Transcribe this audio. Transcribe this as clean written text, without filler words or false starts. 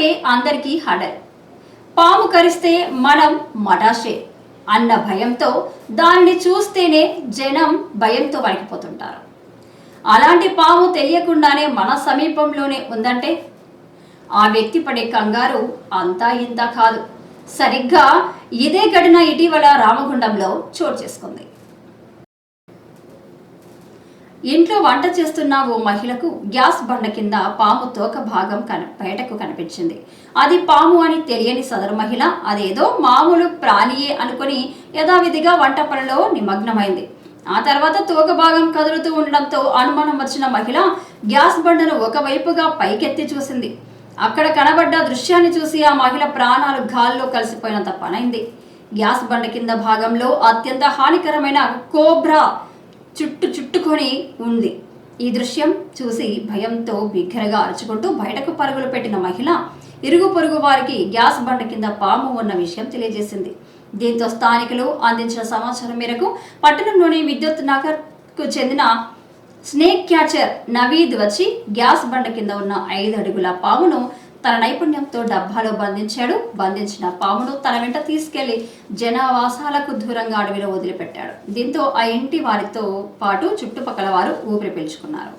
అంటే అందరికీ హడల్. పాము కరిస్తే మనం మడాషే అన్న భయంతో దానిని చూస్తేనే జనం భయంతో వణికిపోతుంటారు. అలాంటి పాము తెలియకుండానే మన సమీపంలోనే ఉందంటే ఆ వ్యక్తి పడే కంగారు అంతా ఇంత కాదు. సరిగ్గా ఇదే ఘటన ఇటీవల రామగుండంలో చోటు చేసుకుంది. ఇంట్లో వంట చేస్తున్న ఓ మహిళకు గ్యాస్ బండ కింద పాము తోక భాగం బయటకు కనిపించింది. అది పాము అని తెలియని సదరు మహిళ అదేదో మామూలు ప్రాణియే అనుకుని యథావిధిగా వంట పనిలో నిమగ్నమైంది. ఆ తర్వాత తోక భాగం కదులుతూ ఉండడంతో అనుమానం వచ్చిన మహిళ గ్యాస్ బండను ఒకవైపుగా పైకెత్తి చూసింది. అక్కడ కనబడ్డ దృశ్యాన్ని చూసి ఆ మహిళ ప్రాణాలు గాల్లో కలిసిపోయినంత పనైంది. గ్యాస్ బండ కింద భాగంలో అత్యంత హానికరమైన కోబ్రా చుట్టుకొని ఉంది. ఈ దృశ్యం చూసి భయంతో బిగ్గరగా అరుచుకుంటూ బయటకు పరుగులు పెట్టిన మహిళ ఇరుగు పొరుగు వారికి గ్యాస్ బండ కింద పాము ఉన్న విషయం తెలియజేసింది. దీంతో స్థానికులు అందించిన సమాచారం మేరకు పట్టణంలోని విద్యుత్ నగర్ కు చెందిన స్నేక్ క్యాచర్ నవీద్ వచ్చి గ్యాస్ బండ కింద ఉన్న 5 అడుగుల పామును తన నైపుణ్యంతో డబ్బాలో బంధించాడు. బంధించిన పామును తన వెంట తీసుకెళ్లి జనవాసాలకు దూరంగా అడవిలో వదిలిపెట్టాడు. దీంతో ఆ ఇంటి వారితో పాటు చుట్టుపక్కల వారు ఊపిరి పీల్చుకున్నారు.